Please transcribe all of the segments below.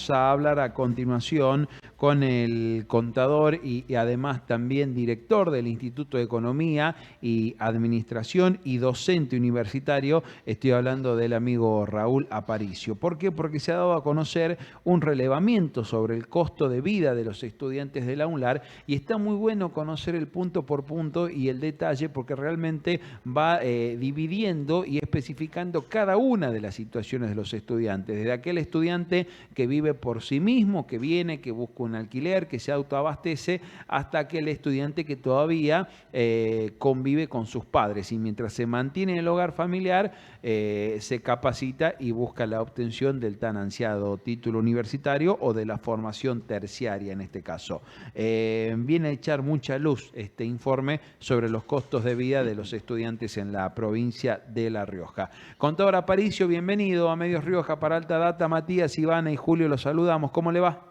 vamos a hablar a continuación con el contador y además también director del Instituto de Economía y Administración y docente universitario. Estoy hablando del amigo Raúl Aparicio. ¿Por qué? Porque se ha dado a conocer un relevamiento sobre el costo de vida de los estudiantes de la UNLAR y está muy bueno conocer el punto por punto y el detalle porque realmente va dividiendo y especificando cada una de las situaciones de los estudiantes, desde aquel estudiante que vive por sí mismo, que viene, que busca un alquiler, que se autoabastece, hasta aquel estudiante que todavía convive con sus padres y mientras se mantiene en el hogar familiar se capacita y busca la obtención del tan ansiado título universitario o de la formación terciaria en este caso. Viene a echar mucha luz este informe sobre los costos de vida de los estudiantes en la provincia de La Rioja. Contador Aparicio, bienvenido a Medios Rioja para Alta Data. Matías, Ivana y Julio los saludamos. ¿Cómo le va?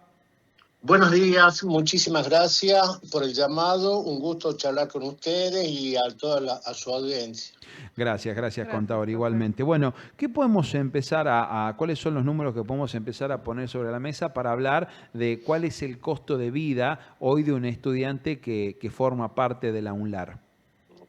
Buenos días, muchísimas gracias por el llamado. Un gusto charlar con ustedes y a a su audiencia. Gracias, contador, igualmente. Bueno, ¿qué podemos empezar cuáles son los números que podemos empezar a poner sobre la mesa para hablar de cuál es el costo de vida hoy de un estudiante que forma parte de la UNLAR?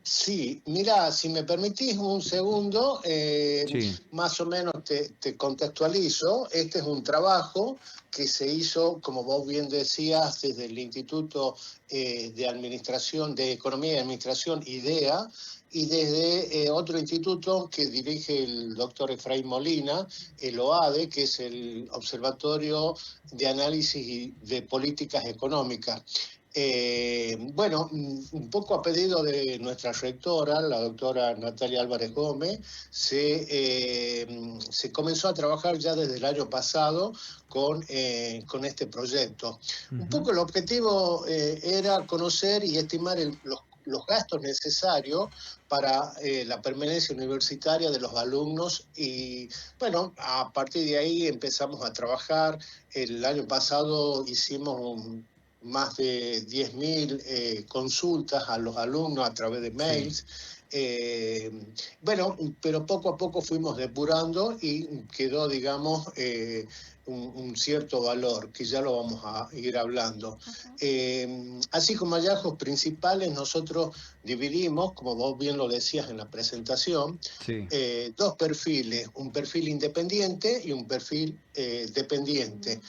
Sí, mira, si me permitís un segundo, Sí. más o menos te contextualizo. Este es un trabajo que se hizo, como vos bien decías, desde el Instituto de Administración, de Economía y Administración, IDEA, y desde otro instituto que dirige el doctor Efraín Molina, el OADE, que es el Observatorio de Análisis de Políticas Económicas. Bueno, un poco a pedido de nuestra rectora, la doctora Natalia Álvarez Gómez, se comenzó a trabajar ya desde el año pasado con este proyecto. Un poco el objetivo era conocer y estimar los gastos necesarios para la permanencia universitaria de los alumnos y bueno, a partir de ahí empezamos a trabajar. El año pasado hicimos más de 10.000 consultas a los alumnos a través de mails. Sí. Bueno, pero poco a poco fuimos depurando y quedó, digamos, un cierto valor, que ya lo vamos a ir hablando. Así como hallazgos principales, nosotros dividimos, como vos bien lo decías en la presentación, sí, dos perfiles, un perfil independiente y un perfil dependiente.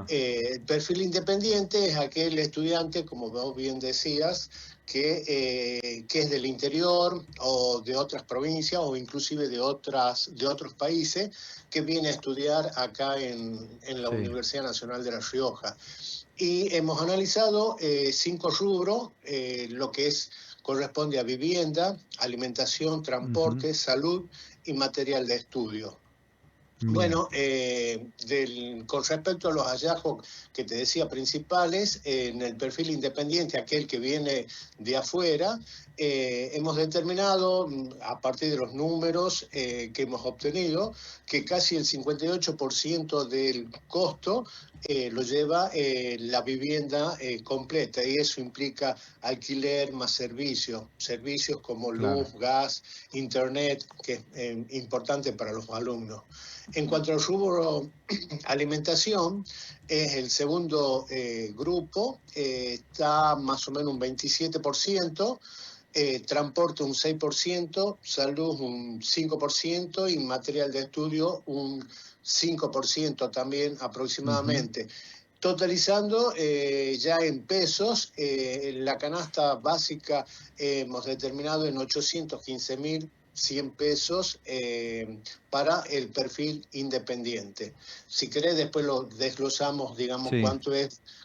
El perfil independiente es aquel estudiante, como vos bien decías, que es del interior o de otras provincias o inclusive de otros países que viene a estudiar acá en la Universidad Nacional de La Rioja. Y hemos analizado 5 rubros, lo que corresponde a vivienda, alimentación, transporte, salud y material de estudio. Bien. Bueno, con respecto a los hallazgos que te decía principales, en el perfil independiente, aquel que viene de afuera, hemos determinado, a partir de los números que hemos obtenido, que casi el 58% del costo lo lleva la vivienda completa, y eso implica alquiler más servicios como luz, gas, internet, que es importante para los alumnos. En cuanto al rubro alimentación, es el segundo grupo, está más o menos un 27%, transporte un 6%, salud un 5% y material de estudio un 5% también aproximadamente. Totalizando ya en pesos, la canasta básica hemos determinado en 815.100 pesos para el perfil independiente. Si querés, después lo desglosamos, digamos, cuánto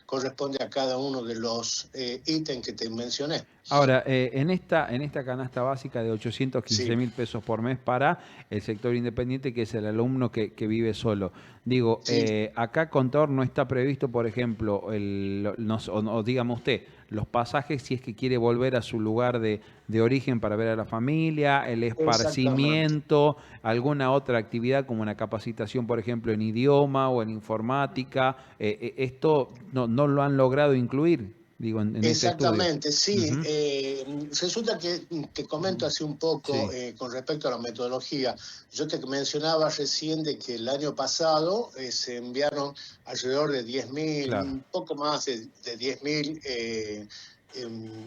corresponde a cada uno de los ítems que te mencioné. Ahora, en esta canasta básica de 815.000 pesos por mes para el sector independiente, que es el alumno que vive solo, digo, acá, contador, no está previsto, por ejemplo, o dígame usted, los pasajes si es que quiere volver a su lugar de origen para ver a la familia, el esparcimiento, alguna otra actividad como una capacitación, por ejemplo, en idioma o en informática, ¿esto no lo han logrado incluir? digo, en este estudio. Exactamente, sí. Resulta que te comento así un poco Sí. con respecto a la metodología. Yo te mencionaba recién de que el año pasado se enviaron alrededor de 10.000, Claro. un poco más de 10.000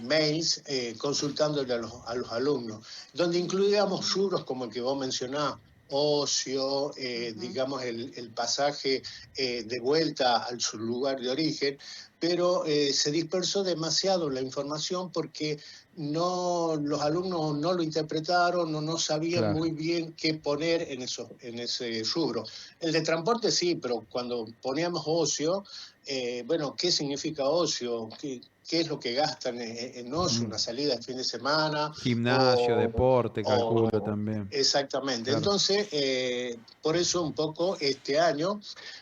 mails consultándole a los alumnos, donde incluíamos rubros como el que vos mencionás, ocio, digamos el pasaje de vuelta a su lugar de origen, pero se dispersó demasiado la información porque los alumnos no lo interpretaron, no sabían Claro. muy bien qué poner en ese rubro. El de transporte sí, pero cuando poníamos ocio, bueno, ¿qué significa ocio? ¿Qué es lo que gastan en ocio? ¿Una salida de fin de semana? Gimnasio, deporte, calculo O también. exactamente. Claro. Entonces, por eso un poco este año,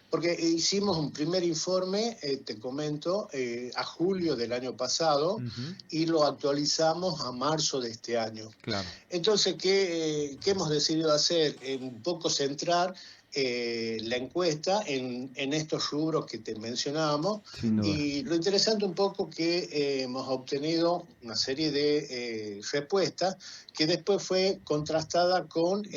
porque hicimos un primer informe, te comento, a julio del año pasado y lo actualizamos a marzo de este año. Claro. Entonces, ¿qué hemos decidido hacer? Un poco centrar la encuesta en estos rubros que te mencionábamos. Sin duda. Y lo interesante un poco que hemos obtenido una serie de respuestas que después fue contrastada con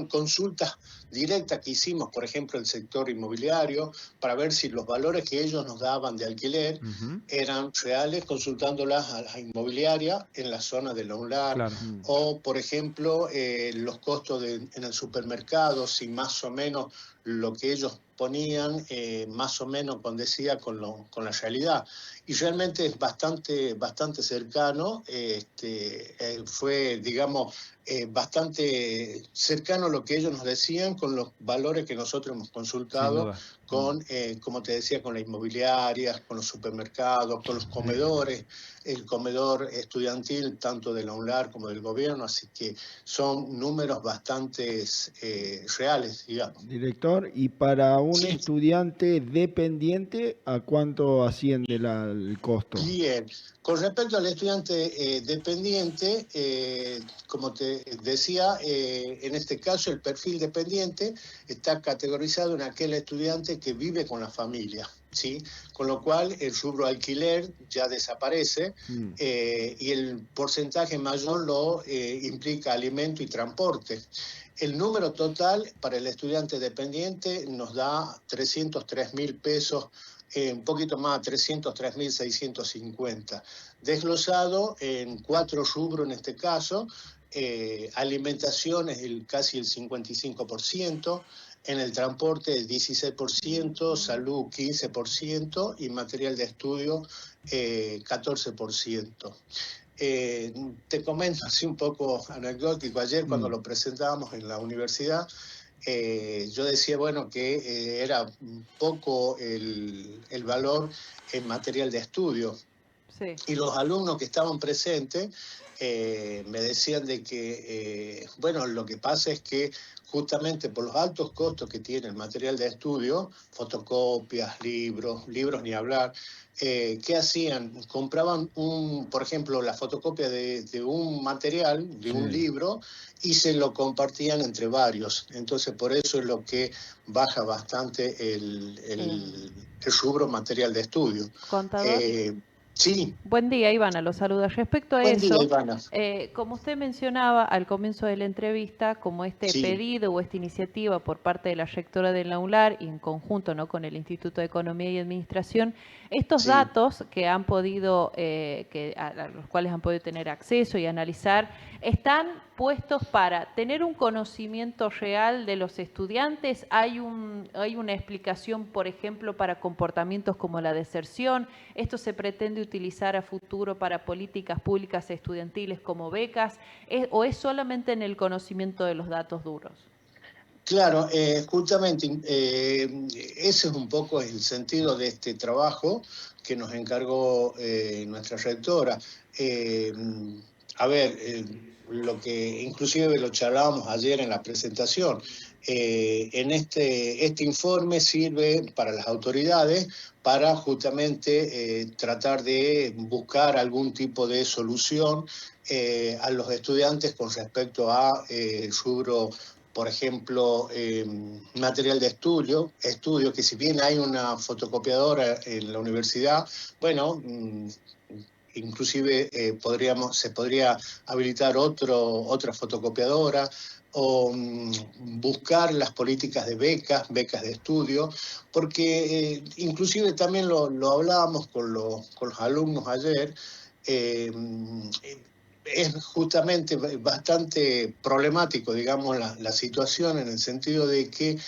consultas directas que hicimos, por ejemplo, el sector inmobiliario, para ver si los valores que ellos nos daban de alquiler eran reales, consultándolas a las inmobiliarias en la zona de la UNLAR, Claro. o, por ejemplo, los costos en el supermercado, si más o menos lo que ellos ponían, más o menos condecía con la realidad. Y realmente es bastante cercano, fue, digamos, bastante cercano a lo que ellos nos decían con los valores que nosotros hemos Sin consultado duda. con, como te decía, con las inmobiliarias, con los supermercados, con los comedores, el comedor estudiantil, tanto de la UNLAR como del gobierno, así que son números bastante reales, digamos. Director, y para un Sí. estudiante dependiente, ¿a cuánto asciende el costo? Bien, con respecto al estudiante dependiente, como te decía, en este caso el perfil dependiente está categorizado en aquel estudiante que vive con la familia, ¿sí? Con lo cual el rubro alquiler ya desaparece y el porcentaje mayor lo implica alimento y transporte. El número total para el estudiante dependiente nos da 303.000 pesos, un poquito más, 303.650, desglosado en 4 rubros en este caso. Alimentación es casi el 55%, en el transporte el 16%, salud 15% y material de estudio 14%. Te comento así un poco anecdótico, ayer cuando lo presentábamos en la universidad, yo decía, bueno, que era poco el valor en material de estudio. Sí. Y los alumnos que estaban presentes me decían de que, bueno, lo que pasa es que justamente por los altos costos que tiene el material de estudio, fotocopias, libros ni hablar, ¿qué hacían? Compraban, por ejemplo, la fotocopia de un material, de un libro, y se lo compartían entre varios. Entonces, por eso es lo que baja bastante el rubro material de estudio. Contador. Sí. Buen día, Ivana, los saluda. Respecto a Buen eso, día, Ivana. como usted mencionaba al comienzo de la entrevista, como este pedido o esta iniciativa por parte de la rectora de la UNLAR y en conjunto, ¿no?, con el Instituto de Economía y Administración, estos datos que han podido, a los cuales han podido tener acceso y analizar, están puestos para tener un conocimiento real de los estudiantes. Hay una explicación, por ejemplo, para comportamientos como la deserción. Esto se pretende utilizar a futuro para políticas públicas estudiantiles como becas, ¿o es solamente en el conocimiento de los datos duros? Claro, justamente ese es un poco el sentido de este trabajo que nos encargó nuestra rectora. A ver, lo que inclusive lo charlábamos ayer en la presentación, en este informe sirve para las autoridades para justamente tratar de buscar algún tipo de solución a los estudiantes con respecto a rubro por ejemplo, material de estudio, que si bien hay una fotocopiadora en la universidad, bueno, inclusive se podría habilitar otra fotocopiadora, o buscar las políticas de becas de estudio, porque inclusive también lo hablábamos con los alumnos ayer. Es justamente bastante problemático, digamos, la situación, en el sentido de que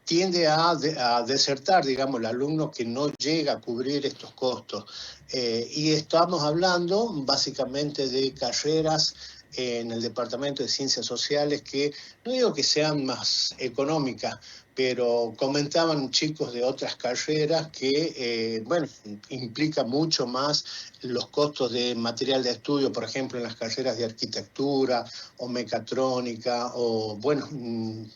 tiende a desertar, digamos, el alumno que no llega a cubrir estos costos. Y estamos hablando básicamente de carreras en el Departamento de Ciencias Sociales que no digo que sean más económicas, pero comentaban chicos de otras carreras que, bueno, implica mucho más los costos de material de estudio, por ejemplo, en las carreras de arquitectura o mecatrónica o, bueno,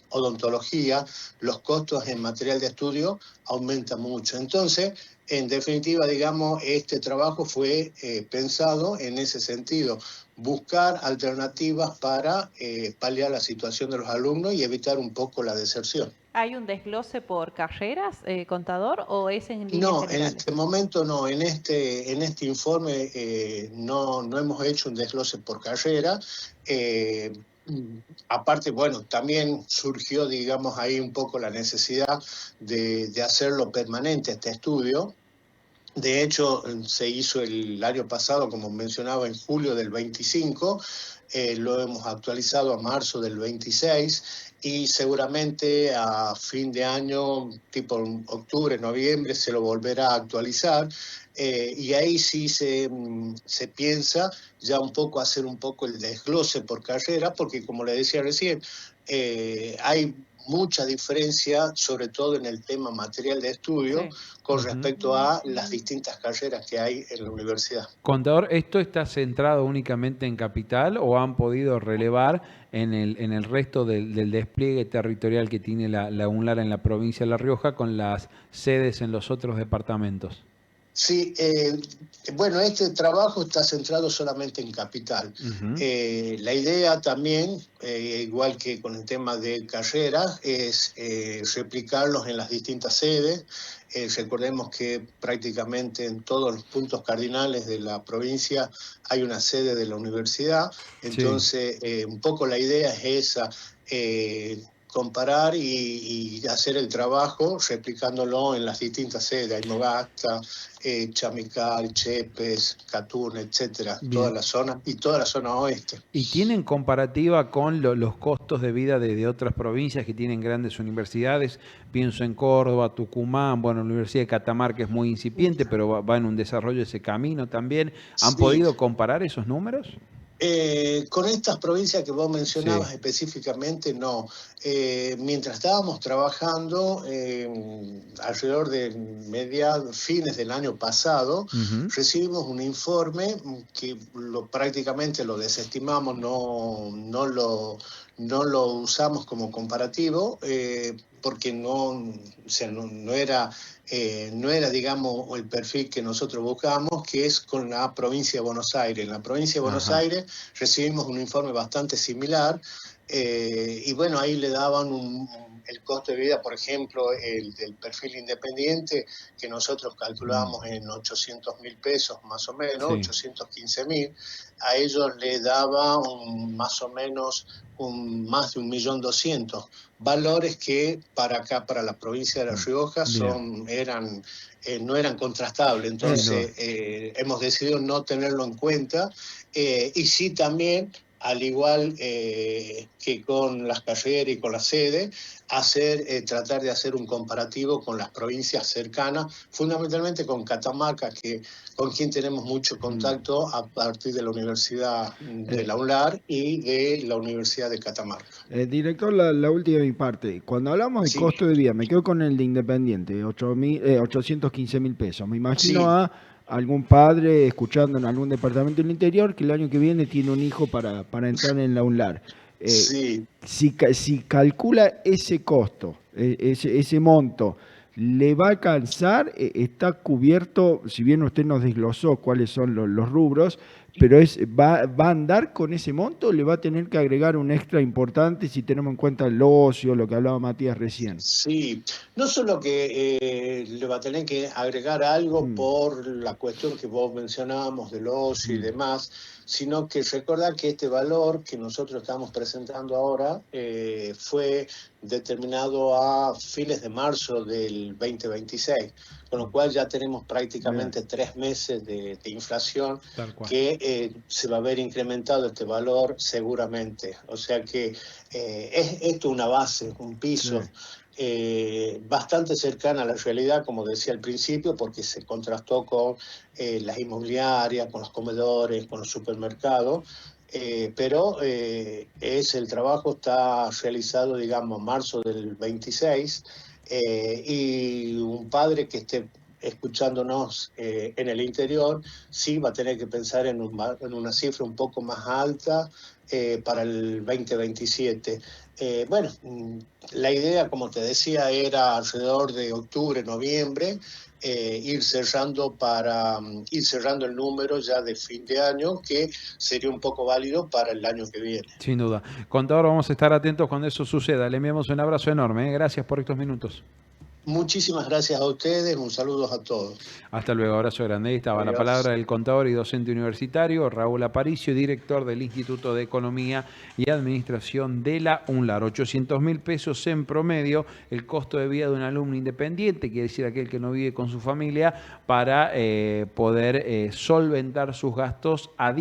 odontología, los costos en material de estudio aumentan mucho. Entonces, en definitiva, digamos, este trabajo fue pensado en ese sentido, buscar alternativas para paliar la situación de los alumnos y evitar un poco la deserción. ¿Hay un desglose por carreras, contador, o es en líneas No, generales? en este momento no. En este informe no hemos hecho un desglose por carrera. Aparte, bueno, también surgió, digamos, ahí un poco la necesidad de hacerlo permanente este estudio. De hecho, se hizo el año pasado, como mencionaba, en julio del 25, lo hemos actualizado a marzo del 26 y seguramente a fin de año, tipo octubre, noviembre, se lo volverá a actualizar. Y ahí sí se piensa ya un poco hacer un poco el desglose por carrera, porque como le decía recién, hay mucha diferencia, sobre todo en el tema material de estudio, sí, con respecto a las distintas carreras que hay en la universidad. Contador, ¿esto está centrado únicamente en Capital o han podido relevar en el resto del despliegue territorial que tiene la UNLAR en la provincia de La Rioja con las sedes en los otros departamentos? Sí, bueno, este trabajo está centrado solamente en Capital. La idea también, igual que con el tema de carreras, es replicarlos en las distintas sedes. Recordemos que prácticamente en todos los puntos cardinales de la provincia hay una sede de la universidad. Entonces, sí, un poco la idea es esa, comparar y hacer el trabajo replicándolo en las distintas sedes, Antofagasta, Chamical, Chepes, Catún, etcétera, toda la zona y toda la zona oeste. ¿Y tienen comparativa con los costos de vida de otras provincias que tienen grandes universidades? Pienso en Córdoba, Tucumán, bueno, la Universidad de Catamarca es muy incipiente, pero va en un desarrollo ese camino también. ¿Han podido comparar esos números? Con estas provincias que vos mencionabas, sí, específicamente, no. Mientras estábamos trabajando, alrededor de fines del año pasado, recibimos un informe que prácticamente lo desestimamos, no lo usamos como comparativo, porque no era, digamos, el perfil que nosotros buscábamos, que es con la provincia de Buenos Aires. En la provincia de Buenos Aires recibimos un informe bastante similar, y bueno, ahí le daban el costo de vida, por ejemplo, el del perfil independiente, que nosotros calculábamos en 800.000 pesos más o menos, sí, 815.000, a ellos le daba más o menos más de 1.200.000, valores que para acá, para la provincia de La Rioja, no eran contrastables. Entonces, hemos decidido no tenerlo en cuenta, y sí también, al igual que con las carreras y con la sede, tratar de hacer un comparativo con las provincias cercanas, fundamentalmente con Catamarca, con quien tenemos mucho contacto a partir de la Universidad de la UNLAR y de la Universidad de Catamarca. Director, la última de mi parte. Cuando hablamos de costo de vida, me quedo con el de Independiente, 815.000 pesos. Me imagino a algún padre escuchando en algún departamento del interior que el año que viene tiene un hijo para entrar en la UNLAR. Si calcula ese costo, ese monto, ¿le va a alcanzar? ¿Está cubierto? Si bien usted nos desglosó cuáles son los rubros, pero ¿va a andar con ese monto o le va a tener que agregar un extra importante si tenemos en cuenta el ocio, lo que hablaba Matías recién? Sí, no solo que le va a tener que agregar algo por la cuestión que vos mencionábamos del ocio y demás, sino que recordar que este valor que nosotros estamos presentando ahora fue determinado a fines de marzo del 2026, con lo cual ya tenemos prácticamente 3 meses de inflación que se va a ver incrementado este valor seguramente. O sea que es esto una base, un piso. Bastante cercana a la realidad, como decía al principio, porque se contrastó con las inmobiliarias, con los comedores, con los supermercados, pero el trabajo está realizado, digamos, en marzo del 26, y un padre que esté escuchándonos en el interior, sí va a tener que pensar en una cifra un poco más alta para el 2027. Bueno, la idea, como te decía, era alrededor de octubre, noviembre, ir cerrando el número ya de fin de año, que sería un poco válido para el año que viene. Sin duda. Contador, vamos a estar atentos cuando eso suceda. Le enviamos un abrazo enorme. Gracias por estos minutos. Muchísimas gracias a ustedes, un saludo a todos. Hasta luego, abrazo grande. Ahí estaba la palabra del contador y docente universitario Raúl Aparicio, director del Instituto de Economía y Administración de la UNLAR. 800.000 pesos en promedio, el costo de vida de un alumno independiente, quiere decir aquel que no vive con su familia, para poder solventar sus gastos a diario.